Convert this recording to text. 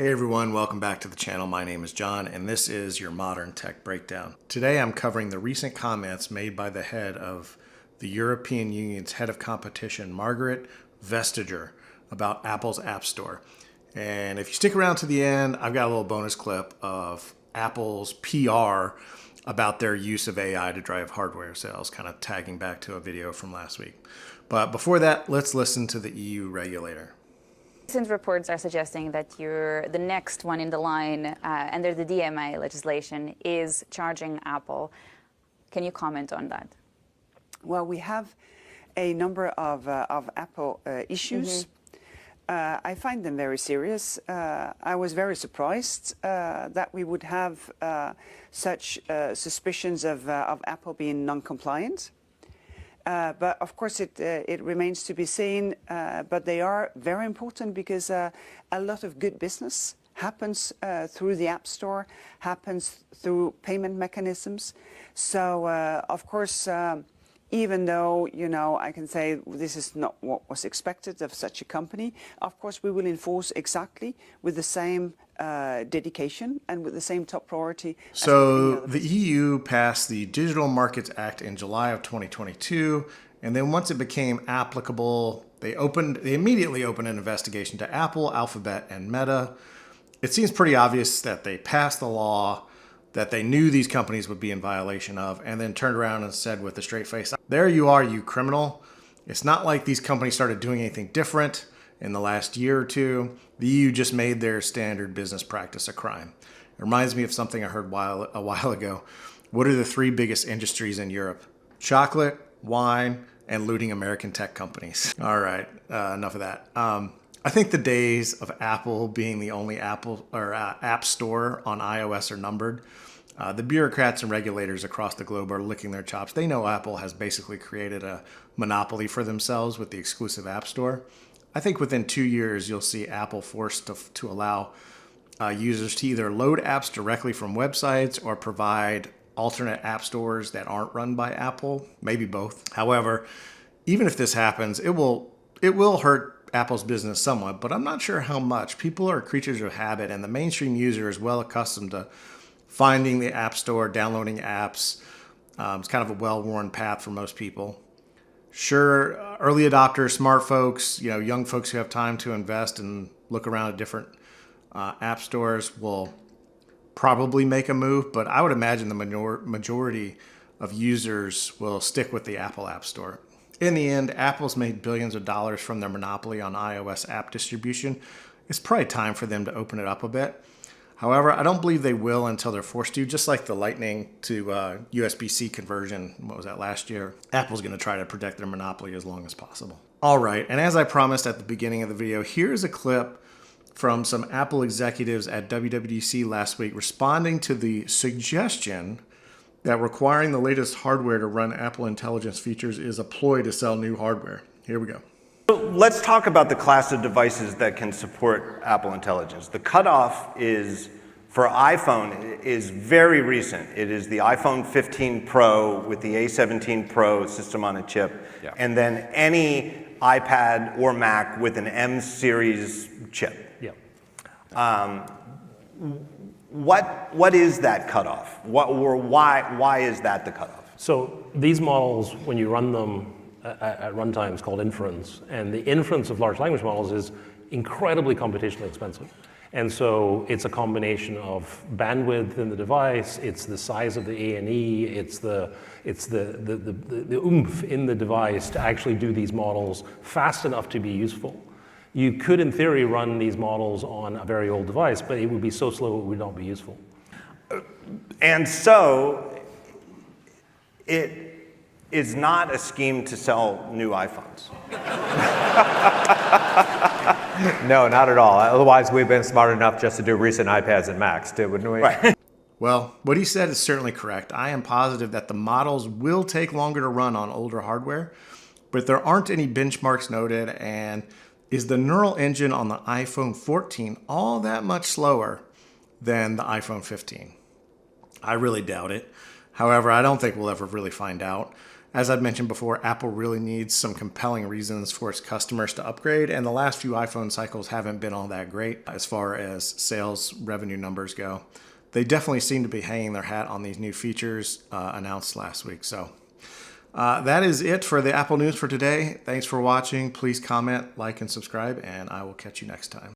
Hey everyone, welcome back to the channel. My name is John and this is your Modern Tech Breakdown. Today I'm covering the recent comments made by the head of the European Union's head of competition, Margrethe Vestager, about Apple's App Store. And if you stick around to the end, I've got a little bonus clip of Apple's PR about their use of AI to drive hardware sales, kind of tagging back to a video from last week. But before that, let's listen to the EU regulator. Recent reports are suggesting that you're the next one in the line under the DMA legislation is charging Apple. Can you comment on that? Well, we have a number of Apple issues. I find them very serious. I was very surprised that we would have such suspicions of Apple being non-compliant. But of course, it remains to be seen. But they are very important because a lot of good business happens through the App Store, happens through payment mechanisms. So, of course, even though, I can say this is not what was expected of such a company, of course, we will enforce exactly with the same dedication and with the same top priority. So the EU passed the Digital Markets Act in July of 2022. And then once it became applicable, they immediately opened an investigation to Apple, Alphabet, and Meta. It seems pretty obvious that they passed the law that they knew these companies would be in violation of, and then turned around and said with a straight face, there you are, you criminal. It's not like these companies started doing anything different in the last year or two. The EU just made their standard business practice a crime. It reminds me of something I heard a while ago. What are the three biggest industries in Europe? Chocolate, wine, and looting American tech companies. All right, enough of that. I think the days of Apple being the only app store on iOS are numbered. The bureaucrats and regulators across the globe are licking their chops. They know Apple has basically created a monopoly for themselves with the exclusive App Store. I think within 2 years, you'll see Apple forced to allow users to either load apps directly from websites or provide alternate app stores that aren't run by Apple, maybe both. However, even if this happens, it will hurt Apple's business somewhat, but I'm not sure how much. People are creatures of habit, and the mainstream user is well accustomed to finding the App Store, downloading apps. It's kind of a well-worn path for most people. Sure, early adopters, smart folks, young folks who have time to invest and look around at different app stores will probably make a move, but I would imagine the majority of users will stick with the Apple App Store. In the end, Apple's made billions of dollars from their monopoly on iOS app distribution. It's probably time for them to open it up a bit. However, I don't believe they will until they're forced to, just like the Lightning to USB-C conversion, what was that, last year? Apple's going to try to protect their monopoly as long as possible. All right, and as I promised at the beginning of the video, here's a clip from some Apple executives at WWDC last week responding to the suggestion that requiring the latest hardware to run Apple Intelligence features is a ploy to sell new hardware. Here we go. Let's talk about the class of devices that can support Apple Intelligence. The cutoff for iPhone is very recent. It is the iPhone 15 Pro with the A17 Pro system on a chip, and then any iPad or Mac with an M series chip. What is that cutoff? Why is that the cutoff? So these models, when you run them at runtime, is called inference. And the inference of large language models is incredibly computationally expensive. And so it's a combination of bandwidth in the device, it's the size of the A&E, it's the oomph in the device to actually do these models fast enough to be useful. You could, in theory, run these models on a very old device, but it would be so slow it would not be useful. And so it is not a scheme to sell new iPhones. No, not at all. Otherwise, we've been smart enough just to do recent iPads and Macs, wouldn't we? Right. Well, what he said is certainly correct. I am positive that the models will take longer to run on older hardware, but there aren't any benchmarks noted. And is the neural engine on the iPhone 14 all that much slower than the iPhone 15? I really doubt it. However, I don't think we'll ever really find out. As I've mentioned before, Apple really needs some compelling reasons for its customers to upgrade, and the last few iPhone cycles haven't been all that great as far as sales revenue numbers go. They definitely seem to be hanging their hat on these new features announced last week. So that is it for the Apple news for today. Thanks for watching. Please comment, like, and subscribe, and I will catch you next time.